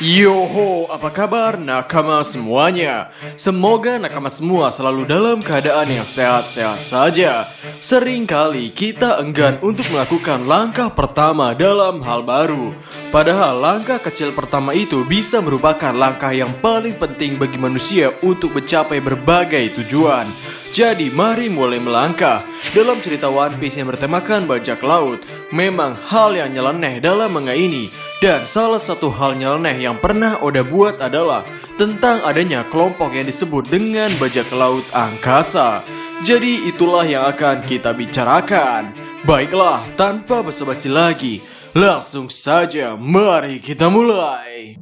Yoho, apa kabar nakama semuanya? Semoga nakama semua selalu dalam keadaan yang sehat-sehat saja. Seringkali kita enggan untuk melakukan langkah pertama dalam hal baru. Padahal langkah kecil pertama itu bisa merupakan langkah yang paling penting bagi manusia untuk mencapai berbagai tujuan. Jadi mari mulai melangkah. Dalam cerita One Piece yang bertemakan bajak laut, memang hal yang nyeleneh dalam manga ini. Dan salah satu hal nyeleneh yang pernah Oda buat adalah tentang adanya kelompok yang disebut dengan bajak laut angkasa. Jadi itulah yang akan kita bicarakan. Baiklah, tanpa basa-basi lagi, langsung saja mari kita mulai.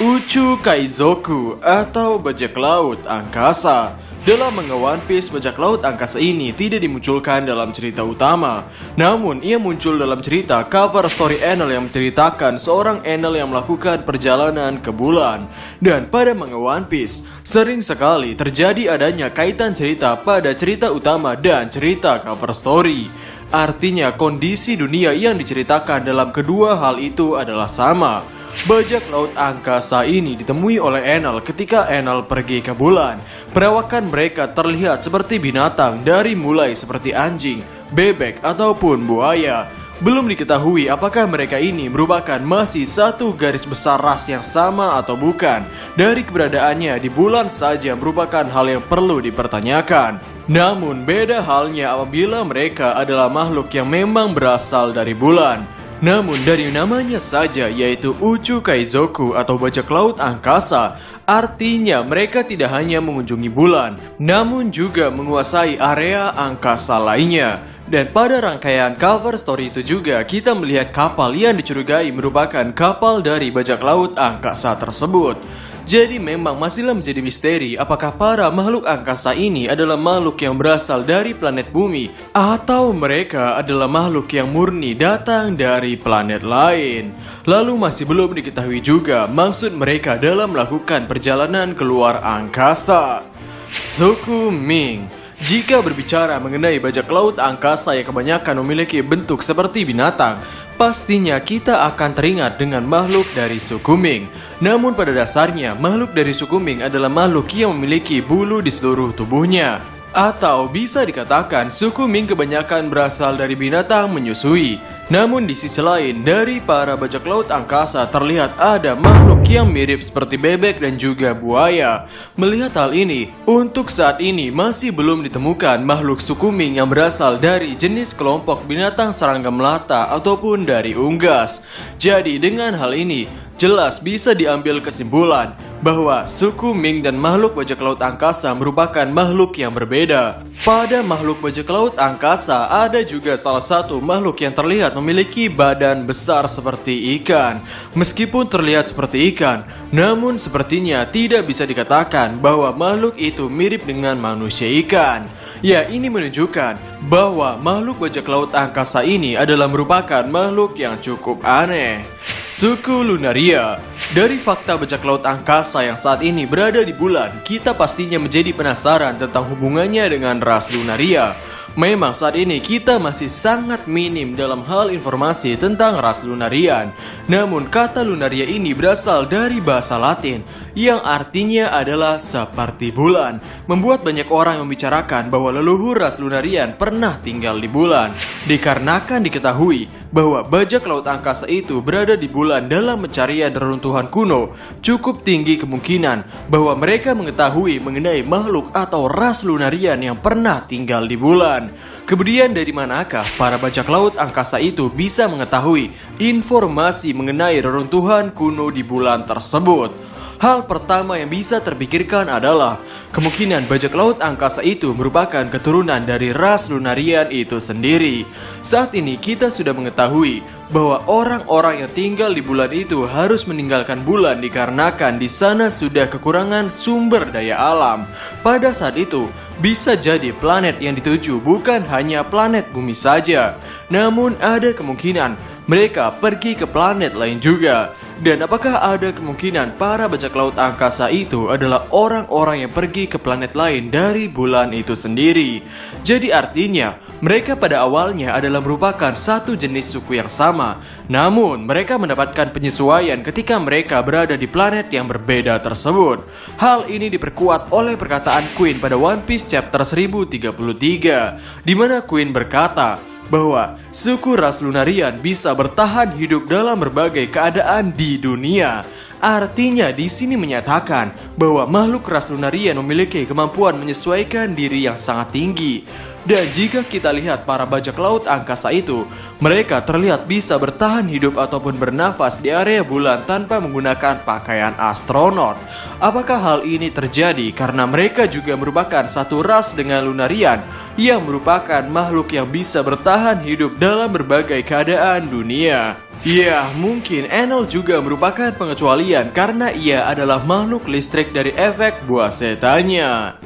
Uchu Kaizoku atau bajak laut angkasa. Dalam manga One Piece, bajak laut angkasa ini tidak dimunculkan dalam cerita utama. Namun, ia muncul dalam cerita cover story Enel yang menceritakan seorang Enel yang melakukan perjalanan ke bulan. Dan pada manga One Piece, sering sekali terjadi adanya kaitan cerita pada cerita utama dan cerita cover story. Artinya, kondisi dunia yang diceritakan dalam kedua hal itu adalah sama. Bajak laut angkasa ini ditemui oleh Enel ketika Enel pergi ke bulan. Perawakan mereka terlihat seperti binatang dari mulai seperti anjing, bebek, ataupun buaya. Belum diketahui apakah mereka ini merupakan masih satu garis besar ras yang sama atau bukan. Dari keberadaannya di bulan saja merupakan hal yang perlu dipertanyakan. Namun beda halnya apabila mereka adalah makhluk yang memang berasal dari bulan. Namun dari namanya saja yaitu Uchu Kaizoku atau bajak laut angkasa, artinya mereka tidak hanya mengunjungi bulan, namun juga menguasai area angkasa lainnya. Dan pada rangkaian cover story itu juga kita melihat kapal yang dicurigai merupakan kapal dari bajak laut angkasa tersebut. Jadi memang masihlah menjadi misteri apakah para makhluk angkasa ini adalah makhluk yang berasal dari planet bumi atau mereka adalah makhluk yang murni datang dari planet lain. Lalu masih belum diketahui juga maksud mereka dalam melakukan perjalanan keluar angkasa. Suku Ming. Jika berbicara mengenai bajak laut angkasa yang kebanyakan memiliki bentuk seperti binatang, pastinya kita akan teringat dengan makhluk dari suku Ming. Namun pada dasarnya, makhluk dari suku Ming adalah makhluk yang memiliki bulu di seluruh tubuhnya. Atau bisa dikatakan suku Ming kebanyakan berasal dari binatang menyusui. Namun di sisi lain, dari para bajak laut angkasa terlihat ada makhluk yang mirip seperti bebek dan juga buaya. Melihat hal ini, untuk saat ini masih belum ditemukan makhluk suku Ming yang berasal dari jenis kelompok binatang serangga melata ataupun dari unggas. Jadi dengan hal ini, jelas bisa diambil kesimpulan bahwa suku Ming dan makhluk bajak laut angkasa merupakan makhluk yang berbeda. Pada makhluk bajak laut angkasa ada juga salah satu makhluk yang terlihat memiliki badan besar seperti ikan. Meskipun terlihat seperti ikan, namun sepertinya tidak bisa dikatakan bahwa makhluk itu mirip dengan manusia ikan. Ya, ini menunjukkan bahwa makhluk bajak laut angkasa ini adalah merupakan makhluk yang cukup aneh. Suku Lunaria. Dari fakta bajak laut angkasa yang saat ini berada di bulan, kita pastinya menjadi penasaran tentang hubungannya dengan ras Lunaria. Memang saat ini kita masih sangat minim dalam hal informasi tentang ras Lunarian. Namun kata Lunaria ini berasal dari bahasa Latin yang artinya adalah seperti bulan. Membuat banyak orang membicarakan bahwa leluhur ras Lunarian pernah tinggal di bulan. Dikarenakan diketahui bahwa bajak laut angkasa itu berada di bulan dalam pencarian reruntuhan kuno, cukup tinggi kemungkinan bahwa mereka mengetahui mengenai makhluk atau ras Lunarian yang pernah tinggal di bulan. Kemudian dari manakah para bajak laut angkasa itu bisa mengetahui informasi mengenai reruntuhan kuno di bulan tersebut? Hal pertama yang bisa terpikirkan adalah kemungkinan bajak laut angkasa itu merupakan keturunan dari ras Lunarian itu sendiri. Saat ini kita sudah mengetahui bahwa orang-orang yang tinggal di bulan itu harus meninggalkan bulan dikarenakan di sana sudah kekurangan sumber daya alam. Pada saat itu, bisa jadi planet yang dituju bukan hanya planet bumi saja, namun ada kemungkinan mereka pergi ke planet lain juga. Dan apakah ada kemungkinan para bajak laut angkasa itu adalah orang-orang yang pergi ke planet lain dari bulan itu sendiri? Jadi artinya, mereka pada awalnya adalah merupakan satu jenis suku yang sama. Namun, mereka mendapatkan penyesuaian ketika mereka berada di planet yang berbeda tersebut. Hal ini diperkuat oleh perkataan Queen pada One Piece chapter 1033, di mana Queen berkata bahwa suku ras Lunarian bisa bertahan hidup dalam berbagai keadaan di dunia. Artinya di sini menyatakan bahwa makhluk ras Lunarian memiliki kemampuan menyesuaikan diri yang sangat tinggi. Dan jika kita lihat para bajak laut angkasa itu, mereka terlihat bisa bertahan hidup ataupun bernafas di area bulan tanpa menggunakan pakaian astronot. Apakah hal ini terjadi karena mereka juga merupakan satu ras dengan Lunarian yang merupakan makhluk yang bisa bertahan hidup dalam berbagai keadaan dunia? Ya, mungkin Enel juga merupakan pengecualian karena ia adalah makhluk listrik dari efek buah setannya.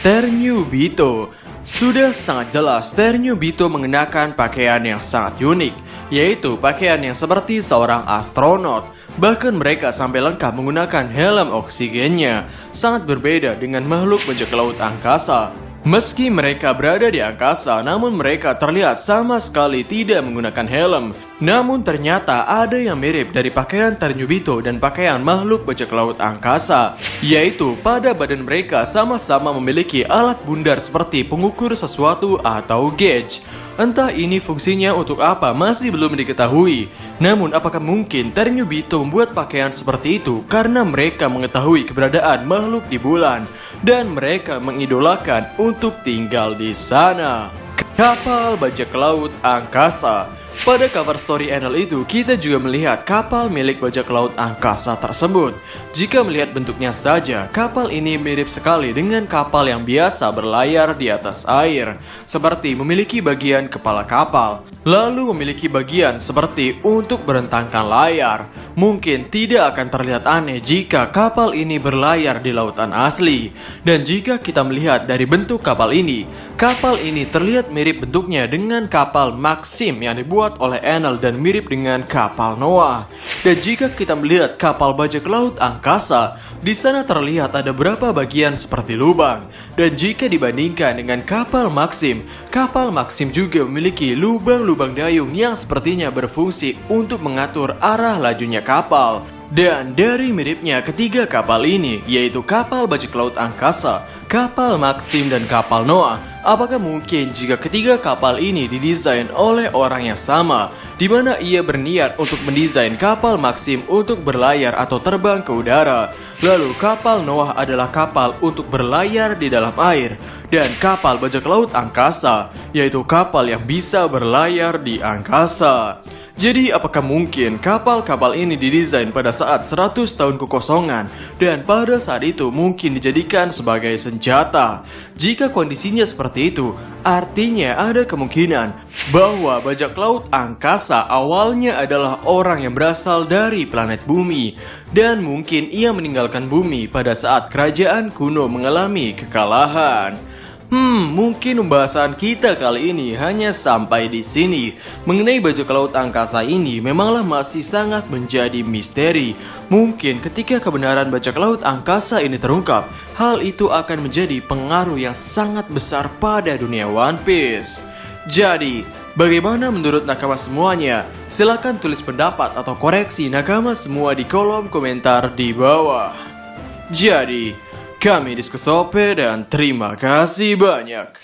Ternyubito. Sudah sangat jelas Ternyubito mengenakan pakaian yang sangat unik, yaitu pakaian yang seperti seorang astronot. Bahkan mereka sampai lengkap menggunakan helm oksigennya. Sangat berbeda dengan makhluk bajak laut angkasa. Meski mereka berada di angkasa, namun mereka terlihat sama sekali tidak menggunakan helm. Namun ternyata ada yang mirip dari pakaian Ternyubito dan pakaian makhluk bajak laut angkasa, yaitu pada badan mereka sama-sama memiliki alat bundar seperti pengukur sesuatu atau gauge. Entah ini fungsinya untuk apa masih belum diketahui. Namun apakah mungkin Ternyubito membuat pakaian seperti itu karena mereka mengetahui keberadaan makhluk di bulan dan mereka mengidolakan untuk tinggal di sana? Kapal bajak laut angkasa. Pada cover story Enel itu, kita juga melihat kapal milik bajak laut angkasa tersebut. Jika melihat bentuknya saja, kapal ini mirip sekali dengan kapal yang biasa berlayar di atas air, seperti memiliki bagian kepala kapal, lalu memiliki bagian seperti untuk berentangkan layar. Mungkin tidak akan terlihat aneh jika kapal ini berlayar di lautan asli. Dan jika kita melihat dari bentuk kapal ini terlihat mirip bentuknya dengan kapal Maxim yang dibuat oleh Enel dan mirip dengan kapal Noah. Dan jika kita melihat kapal bajak laut angkasa, di sana terlihat ada beberapa bagian seperti lubang. Dan jika dibandingkan dengan kapal Maxim juga memiliki lubang-lubang dayung yang sepertinya berfungsi untuk mengatur arah lajunya kapal. Dan dari miripnya ketiga kapal ini, yaitu kapal bajak laut angkasa, kapal Maxim, dan kapal Noah, apakah mungkin jika ketiga kapal ini didesain oleh orang yang sama, di mana ia berniat untuk mendesain kapal Maxim untuk berlayar atau terbang ke udara, lalu kapal Noah adalah kapal untuk berlayar di dalam air, dan kapal bajak laut angkasa, yaitu kapal yang bisa berlayar di angkasa. Jadi apakah mungkin kapal-kapal ini didesain pada saat 100 tahun kekosongan dan pada saat itu mungkin dijadikan sebagai senjata? Jika kondisinya seperti itu, artinya ada kemungkinan bahwa bajak laut angkasa awalnya adalah orang yang berasal dari planet bumi dan mungkin ia meninggalkan bumi pada saat kerajaan kuno mengalami kekalahan. Mungkin pembahasan kita kali ini hanya sampai di sini. Mengenai bajak laut angkasa ini memanglah masih sangat menjadi misteri. Mungkin ketika kebenaran bajak laut angkasa ini terungkap, hal itu akan menjadi pengaruh yang sangat besar pada dunia One Piece. Jadi, bagaimana menurut nakama semuanya? Silahkan tulis pendapat atau koreksi nakama semua di kolom komentar di bawah. Jadi, kami Diskusope dan terima kasih banyak.